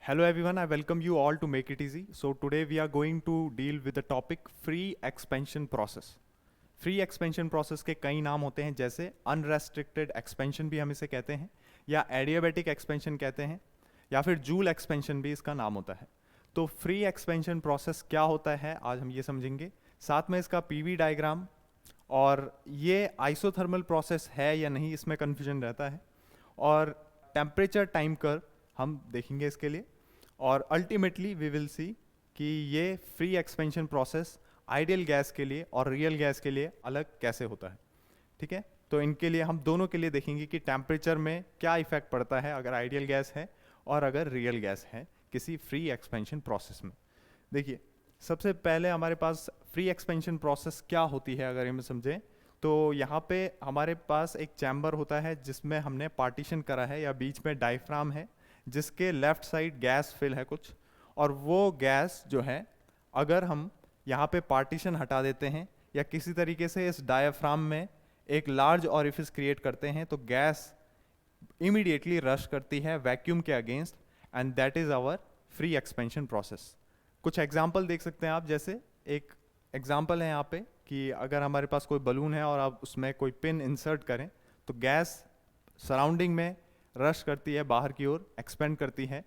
Hello everyone, I welcome you all to Make It Easy. So today we are going to deal with the topic free expansion process. Free expansion process के कई नाम होते हैं, जैसे unrestricted expansion भी हम इसे कहते हैं, या एडियाबेटिक एक्सपेंशन कहते हैं, या फिर जूल एक्सपेंशन भी इसका नाम होता है। तो फ्री एक्सपेंशन प्रोसेस क्या होता है आज हम ये समझेंगे, साथ में इसका पीवी डायग्राम, और ये आइसोथर्मल प्रोसेस है या नहीं इसमें कन्फ्यूजन रहता है, और टेम्परेचर टाइम कर्व हम देखेंगे इसके लिए, और अल्टीमेटली वी विल सी कि ये free expansion process ideal gas के लिए और रियल गैस के लिए अलग कैसे होता है। ठीक है, तो इनके लिए हम दोनों के लिए देखेंगे कि टेम्परेचर में क्या इफेक्ट पड़ता है अगर आइडियल गैस है और अगर रियल गैस है किसी फ्री एक्सपेंशन प्रोसेस में। देखिए, सबसे पहले हमारे पास फ्री एक्सपेंशन प्रोसेस क्या होती है अगर हम समझें, तो यहाँ पे हमारे पास एक चैम्बर होता है जिसमें हमने पार्टीशन करा है, या बीच में डायफ्राम है जिसके लेफ्ट साइड गैस फिल है कुछ, और वो गैस जो है अगर हम यहाँ पे पार्टीशन हटा देते हैं या किसी तरीके से इस डायफ्राम में एक लार्ज ऑरिफिस क्रिएट करते हैं, तो गैस इमीडिएटली रश करती है वैक्यूम के against, and that is our free expansion process. कुछ एग्जाम्पल देख सकते हैं आप, जैसे एक एग्जाम्पल है यहाँ पे कि अगर हमारे पास कोई बलून है और आप उसमें कोई पिन इंसर्ट करें तो गैस सराउंडिंग में रश करती है, बाहर की ओर एक्सपेंड करती है,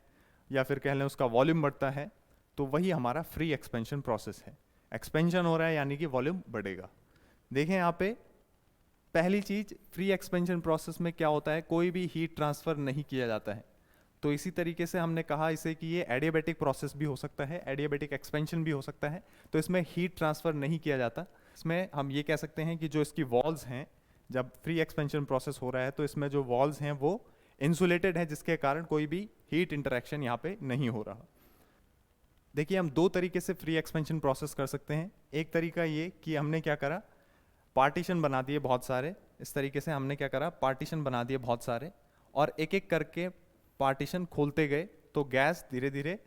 या फिर कह लें उसका वॉल्यूम बढ़ता है, तो वही हमारा फ्री एक्सपेंशन प्रोसेस है। एक्सपेंशन हो रहा है यानी कि वॉल्यूम बढ़ेगा। देखें यहाँ पे पहली चीज, फ्री एक्सपेंशन प्रोसेस में क्या होता है, कोई भी हीट ट्रांसफर नहीं किया जाता है। तो इसी तरीके से हमने कहा इसे कि ये एडियाबेटिक प्रोसेस भी हो सकता है, एडियाबेटिक एक्सपेंशन भी हो सकता है, तो इसमें हीट ट्रांसफर नहीं किया जाता। इसमें हम ये कह सकते हैं कि जो इसकी वॉल्स हैं, जब फ्री एक्सपेंशन प्रोसेस हो रहा है तो इसमें जो वॉल्स हैं वो इंसुलेटेड है, जिसके कारण कोई भी हीट इंटरेक्शन यहाँ पे नहीं हो रहा। देखिए, हम दो तरीके से फ्री एक्सपेंशन प्रोसेस कर सकते हैं। एक तरीका ये कि हमने क्या करा, पार्टीशन बना दिए बहुत सारे, इस तरीके से हमने क्या करा, पार्टीशन बना दिए बहुत सारे, और एक एक करके पार्टीशन खोलते गए, तो गैस धीरे धीरे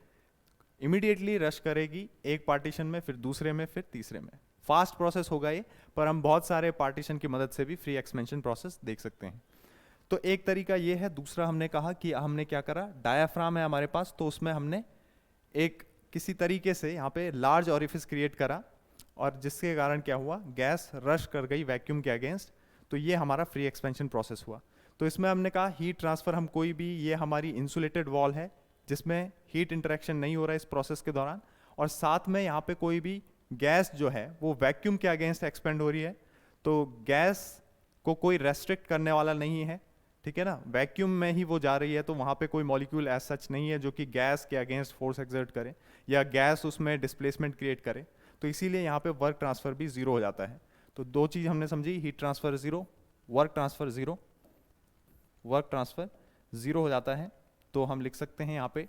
इमीडिएटली रश करेगी एक पार्टीशन में, फिर दूसरे में, फिर तीसरे में। फास्ट प्रोसेस होगा ये, पर हम बहुत सारे पार्टीशन की मदद से भी फ्री एक्सपेंशन प्रोसेस देख सकते हैं। तो एक तरीका ये है। दूसरा हमने कहा कि हमने क्या करा, डायाफ्राम है हमारे पास, तो उसमें हमने एक किसी तरीके से यहाँ पे लार्ज ऑरिफिस क्रिएट करा, और जिसके कारण क्या हुआ, गैस रश कर गई वैक्यूम के अगेंस्ट, तो ये हमारा फ्री एक्सपेंशन प्रोसेस हुआ। तो इसमें हमने कहा हीट ट्रांसफर हम कोई भी, ये हमारी इंसुलेटेड वॉल है जिसमें हीट इंटरेक्शन नहीं हो रहा है इस प्रोसेस के दौरान, और साथ में यहाँ पे कोई भी गैस जो है वो वैक्यूम के अगेंस्ट एक्सपेंड हो रही है, तो गैस को कोई रेस्ट्रिक्ट करने वाला नहीं है। ठीक है ना, वैक्यूम में ही वो जा रही है, तो वहाँ पे कोई मॉलिक्यूल एज सच नहीं है जो कि गैस के अगेंस्ट फोर्स एक्सर्ट करे या गैस उसमें डिस्प्लेसमेंट क्रिएट करे, तो इसीलिए यहाँ पे वर्क ट्रांसफर भी जीरो हो जाता है। तो दो चीज़ हमने समझी, heat transfer zero, work transfer zero. Work transfer zero हो जाता है, तो हम लिख सकते हैं यहाँ पे,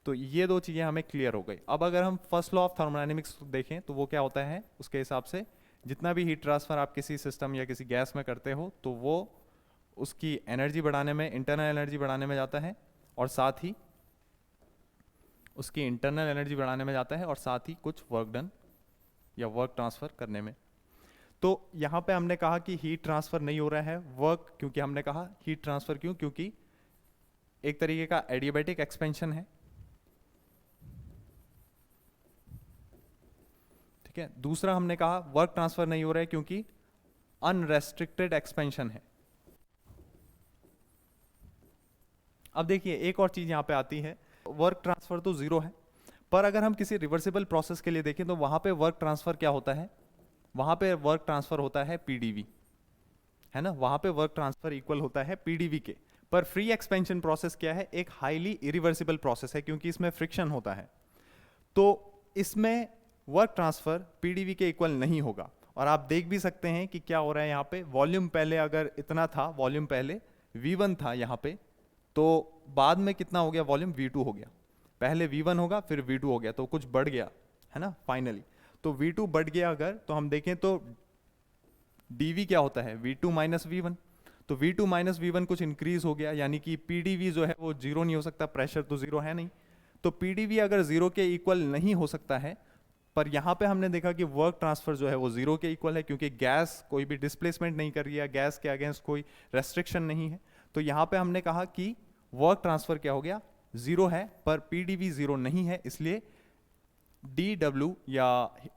तो ये दो चीज़ें हमें क्लियर हो गई। अब अगर हम फर्स्ट लॉ ऑफ थर्मोडायनेमिक्स देखें तो वो क्या होता है, उसके हिसाब से जितना भी हीट ट्रांसफर आप किसी सिस्टम या किसी गैस में करते हो, तो वो उसकी एनर्जी बढ़ाने में, इंटरनल एनर्जी बढ़ाने में जाता है, और साथ ही उसकी इंटरनल एनर्जी बढ़ाने में जाता है, और साथ ही कुछ वर्क डन या वर्क ट्रांसफर करने में। तो यहाँ पे हमने कहा कि हीट ट्रांसफर नहीं हो रहा है, वर्क, क्योंकि हमने कहा हीट ट्रांसफर क्यों, क्योंकि एक तरीके का एडियाबेटिक एक्सपेंशन है। ठीक है, दूसरा हमने कहा वर्क ट्रांसफर नहीं हो रहा है क्योंकि अनरेस्ट्रिक्टेड एक्सपेंशन है। अब देखिए, एक और चीज यहां पे आती है, वर्क ट्रांसफर तो जीरो है, पर अगर हम किसी रिवर्सिबल प्रोसेस के लिए देखें तो वहां पे वर्क ट्रांसफर क्या होता है, वहां पे वर्क ट्रांसफर होता है पीडीवी, है ना, वहां पे वर्क ट्रांसफर इक्वल होता है पीडीवी के। पर फ्री एक्सपेंशन प्रोसेस क्या है, एक हाईली इरिवर्सिबल प्रोसेस है क्योंकि इसमें फ्रिक्शन होता है, तो इसमें वर्क ट्रांसफर पीडीवी के इक्वल नहीं होगा। और आप देख भी सकते हैं कि क्या हो रहा है यहाँ पे, वॉल्यूम पहले अगर इतना था, वॉल्यूम पहले V1 था यहाँ पे, तो बाद में कितना हो गया, वॉल्यूम V2 हो गया। पहले V1 होगा फिर V2 हो गया, तो कुछ बढ़ गया, है ना, फाइनली। तो V2 बढ़ गया अगर, तो हम देखें तो dV क्या होता है, V2 माइनस V1, तो V2 माइनस V1 कुछ इंक्रीज हो गया, यानी कि PdV जो है वो जीरो नहीं हो सकता, प्रेशर तो जीरो है नहीं, तो PdV अगर जीरो के इक्वल नहीं हो सकता है, पर यहाँ पे हमने देखा कि वर्क ट्रांसफर जो है वो जीरो के इक्वल है, क्योंकि गैस कोई भी डिस्प्लेसमेंट नहीं कर रही है, गैस के अगेंस्ट कोई रेस्ट्रिक्शन नहीं है, तो यहाँ पे हमने कहा कि वर्क ट्रांसफर क्या हो गया, जीरो है, पर पीडीवी जीरो नहीं है, इसलिए dw या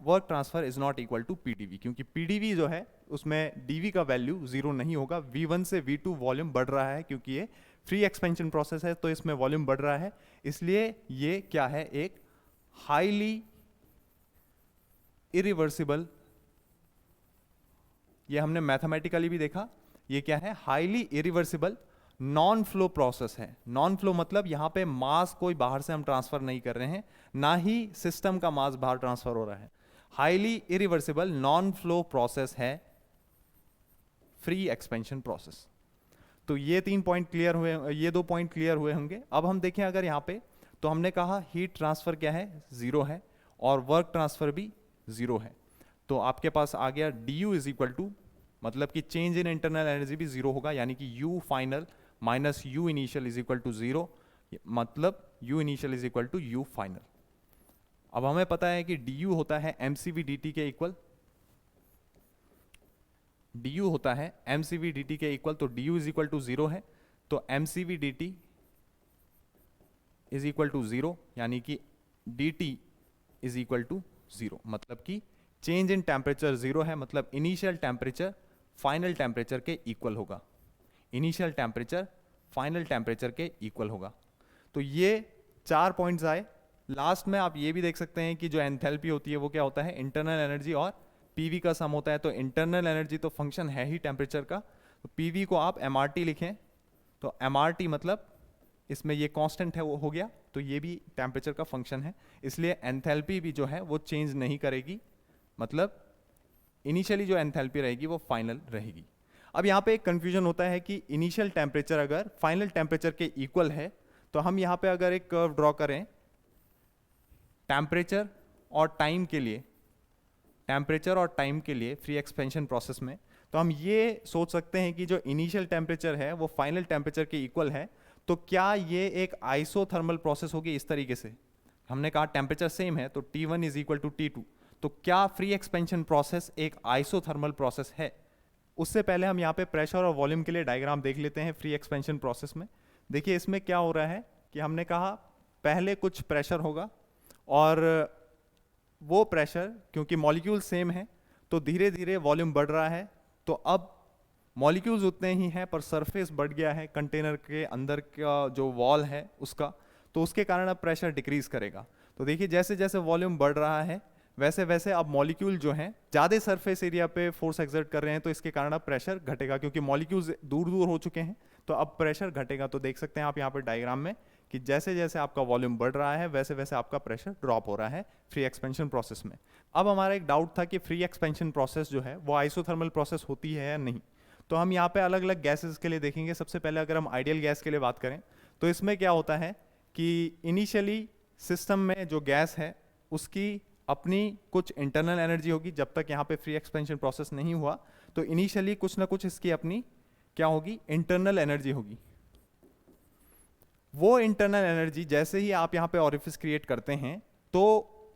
work transfer is not equal to PDV, क्योंकि पीडीवी जो है उसमें dv का वैल्यू जीरो नहीं होगा। v1 से v2 वॉल्यूम बढ़ रहा है, क्योंकि ये फ्री एक्सपेंशन प्रोसेस है तो इसमें वॉल्यूम बढ़ रहा है, इसलिए ये क्या है, एक हाईली इरिवर्सिबल, ये हमने मैथमेटिकली भी देखा, ये क्या है, highly irreversible non flow process है। नॉन फ्लो मतलब यहां पे मास कोई बाहर से हम ट्रांसफर नहीं कर रहे हैं, ना ही सिस्टम का मास बाहर ट्रांसफर हो रहा है। Highly irreversible non flow process है फ्री एक्सपेंशन प्रोसेस। तो ये 3 पॉइंट क्लियर हुए, ये 2 पॉइंट क्लियर हुए होंगे। अब हम देखें अगर यहां पे, तो हमने कहा हीट ट्रांसफर क्या है, जीरो है, और वर्क ट्रांसफर भी जीरो है। तो आपके पास आ गया du इज इक्वल टू, मतलब कि चेंज इन इंटरनल एनर्जी भी जीरो होगा, यानी कि u final minus u initial is equal to zero, मतलब u initial is equal to u final. अब हमें पता है कि du होता है mcv dt के इक्वल, du होता है mcv dt के इक्वल, तो du is equal to zero है, तो mcv dt is equal to zero, यानी कि dt is equal to zero, मतलब कि चेंज इन टेम्परेचर जीरो है, मतलब इनिशियल टेम्परेचर फाइनल टेम्परेचर के इक्वल होगा, इनिशियल टेम्परेचर फाइनल टेम्परेचर के इक्वल होगा। तो ये 4 पॉइंट्स आए। लास्ट में आप ये भी देख सकते हैं कि जो एंथैल्पी होती है वो क्या होता है, इंटरनल एनर्जी और पीवी का सम होता है। तो इंटरनल एनर्जी तो फंक्शन है ही टेम्परेचर का, तो पीवी को आप एमआरटी लिखें, तो एमआरटी मतलब इसमें ये कांस्टेंट है वो हो गया, तो ये भी टेम्परेचर का फंक्शन है, इसलिए एंथैल्पी भी जो है वो चेंज नहीं करेगी, मतलब इनिशियली जो एंथैल्पी रहेगी वो फाइनल रहेगी। अब यहाँ पे एक कंफ्यूजन होता है कि इनिशियल टेम्परेचर अगर फाइनल टेम्परेचर के इक्वल है, तो हम यहाँ पे अगर एक कर्व ड्रॉ करें टेम्परेचर और टाइम के लिए, टेम्परेचर और टाइम के लिए फ्री एक्सपेंशन प्रोसेस में, तो हम ये सोच सकते हैं कि जो इनिशियल टेम्परेचर है वो फाइनल टेम्परेचर के इक्वल है, तो क्या ये एक आइसोथर्मल प्रोसेस होगी इस तरीके से। हमने कहा टेम्परेचर सेम है तो T1 is equal to T2, तो क्या फ्री एक्सपेंशन प्रोसेस एक आइसोथर्मल प्रोसेस है। उससे पहले हम यहाँ पे प्रेशर और वॉल्यूम के लिए डायग्राम देख लेते हैं फ्री एक्सपेंशन प्रोसेस में। देखिए इसमें क्या हो रहा है कि हमने कहा पहले कुछ प्रेशर होगा, और वो प्रेशर क्योंकि मॉलिक्यूल सेम है तो धीरे धीरे वॉल्यूम बढ़ रहा है, तो अब मॉलिक्यूल्स उतने ही हैं पर सरफेस बढ़ गया है कंटेनर के अंदर का जो वॉल है उसका, तो उसके कारण अब प्रेशर डिक्रीज करेगा। तो देखिए जैसे जैसे वॉल्यूम बढ़ रहा है वैसे वैसे अब मॉलिक्यूल जो हैं ज़्यादा सरफेस एरिया पे फोर्स एक्सर्ट कर रहे हैं, तो इसके कारण अब प्रेशर घटेगा, क्योंकि मॉलिक्यूल्स दूर दूर हो चुके हैं तो अब प्रेशर घटेगा। तो देख सकते हैं आप यहाँ पे डायग्राम में कि जैसे जैसे आपका वॉल्यूम बढ़ रहा है वैसे वैसे आपका प्रेशर ड्रॉप हो रहा है फ्री एक्सपेंशन प्रोसेस में। अब हमारा एक डाउट था कि फ्री एक्सपेंशन प्रोसेस जो है वो आइसोथर्मल प्रोसेस होती है या नहीं। तो हम यहाँ पे अलग अलग गैसेस के लिए देखेंगे। सबसे पहले अगर हम आइडियल गैस के लिए बात करें तो इसमें क्या होता है कि इनिशियली सिस्टम में जो गैस है उसकी अपनी कुछ इंटरनल एनर्जी होगी, जब तक यहाँ पे फ्री एक्सपेंशन प्रोसेस नहीं हुआ तो इनिशियली कुछ ना कुछ इसकी अपनी क्या होगी, इंटरनल एनर्जी होगी। वो इंटरनल एनर्जी जैसे ही आप यहाँ पे ऑरिफिस क्रिएट करते हैं तो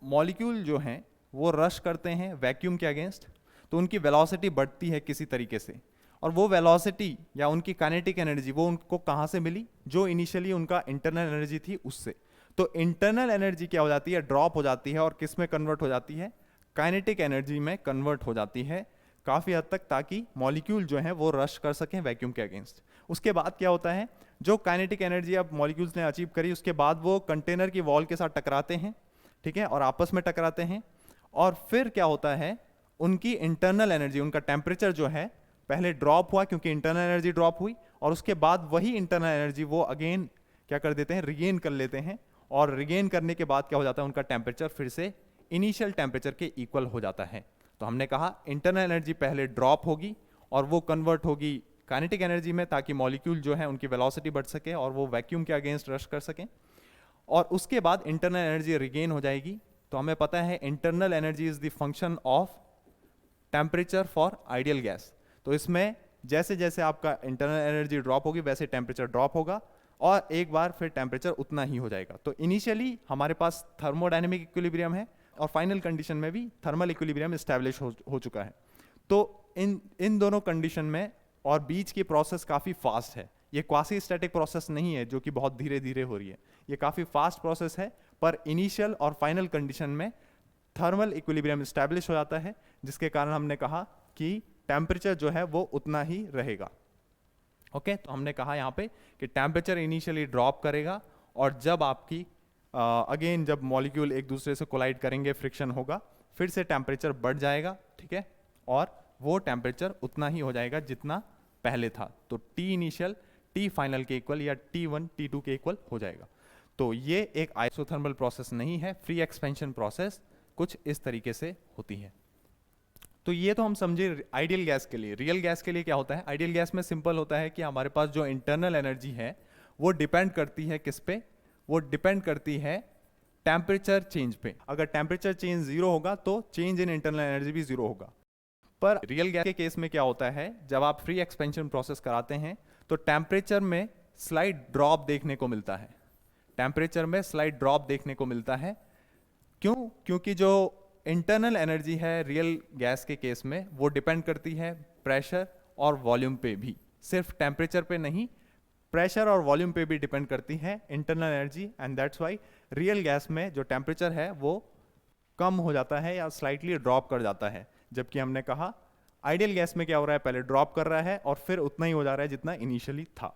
मॉलिक्यूल जो हैं वो रश करते हैं वैक्यूम के अगेंस्ट, तो उनकी वेलोसिटी बढ़ती है किसी तरीके से, और वो वेलोसिटी या उनकी काइनेटिक एनर्जी वो उनको कहाँ से मिली, जो इनिशियली उनका इंटरनल एनर्जी थी उससे। तो इंटरनल एनर्जी क्या हो जाती है, ड्रॉप हो जाती है, और किस में कन्वर्ट हो जाती है, काइनेटिक एनर्जी में कन्वर्ट हो जाती है काफ़ी हद तक, ताकि मॉलिक्यूल जो है वो रश कर सकें वैक्यूम के अगेंस्ट। उसके बाद क्या होता है, जो काइनेटिक एनर्जी अब मॉलिक्यूल्स ने अचीव करी उसके बाद वो कंटेनर की वॉल के साथ टकराते हैं, ठीक है, और आपस में टकराते हैं, और फिर क्या होता है उनकी इंटरनल एनर्जी, उनका टेम्परेचर जो है पहले ड्रॉप हुआ क्योंकि इंटरनल एनर्जी ड्रॉप हुई, और उसके बाद वही इंटरनल एनर्जी वो अगेन क्या कर देते हैं, रिगेन कर लेते हैं, और रिगेन करने के बाद क्या हो जाता है, उनका टेम्परेचर फिर से इनिशियल टेम्परेचर के इक्वल हो जाता है। तो हमने कहा इंटरनल एनर्जी पहले ड्रॉप होगी और वो कन्वर्ट होगी काइनेटिक एनर्जी में, ताकि मॉलिक्यूल जो है उनकी वेलोसिटी बढ़ सके और वो वैक्यूम के अगेंस्ट रश कर सकें, और उसके बाद इंटरनल एनर्जी रिगेन हो जाएगी। तो हमें पता है internal energy is the function of temperature for ideal gas. तो इसमें जैसे जैसे आपका इंटरनल एनर्जी ड्रॉप होगी वैसे टेम्परेचर ड्रॉप होगा, और एक बार फिर टेम्परेचर उतना ही हो जाएगा। तो इनिशियली हमारे पास थर्मोडायनेमिक इक्विलिब्रियम है और फाइनल कंडीशन में भी थर्मल इक्विलिब्रियम एस्टैब्लिश हो चुका है। तो इन दोनों कंडीशन में और बीच की प्रोसेस काफ़ी फास्ट है, ये क्वासी स्टैटिक प्रोसेस नहीं है जो कि बहुत धीरे धीरे हो रही है, ये काफ़ी फास्ट प्रोसेस है, पर इनिशियल और फाइनल कंडीशन में थर्मल इक्विलिब्रियम स्टैब्लिश हो जाता है, जिसके कारण हमने कहा कि टेम्परेचर जो है वो उतना ही रहेगा। ओके, तो हमने कहा यहाँ पे कि टेम्परेचर इनिशियली ड्रॉप करेगा, और जब आपकी अगेन जब मॉलिक्यूल एक दूसरे से कोलाइड करेंगे, फ्रिक्शन होगा, फिर से टेम्परेचर बढ़ जाएगा, ठीक है, और वो टेम्परेचर उतना ही हो जाएगा जितना पहले था। तो टी इनिशियल टी फाइनल के इक्वल या T1 T2 के इक्वल हो जाएगा। तो ये एक आइसोथर्मल प्रोसेस नहीं है, फ्री एक्सपेंशन प्रोसेस कुछ इस तरीके से होती है। तो ये तो हम समझे आइडियल गैस के लिए। रियल गैस के लिए क्या होता है? आइडियल गैस में सिंपल होता है कि हमारे पास जो इंटरनल एनर्जी है वो डिपेंड करती है किस पे? वो डिपेंड करती है टेम्परेचर चेंज पे। अगर टेम्परेचर चेंज जीरो होगा तो चेंज इन इंटरनल एनर्जी भी जीरो होगा। पर रियल गैस के केस में क्या होता है, जब आप फ्री एक्सपेंशन प्रोसेस कराते हैं तो टेम्परेचर में स्लाइड ड्रॉप देखने को मिलता है। टेम्परेचर में स्लाइड ड्रॉप देखने को मिलता है। क्यों? क्योंकि जो इंटरनल एनर्जी है रियल गैस के केस में वो डिपेंड करती है प्रेशर और वॉल्यूम पे भी, सिर्फ टेम्परेचर पे नहीं, प्रेशर और वॉल्यूम पे भी डिपेंड करती है internal energy. And that's why real gas में जो टेम्परेचर है वो कम हो जाता है या स्लाइटली ड्रॉप कर जाता है, जबकि हमने कहा आइडियल गैस में क्या हो रहा है, पहले ड्रॉप कर रहा है और फिर उतना ही हो जा रहा है जितना इनिशियली था।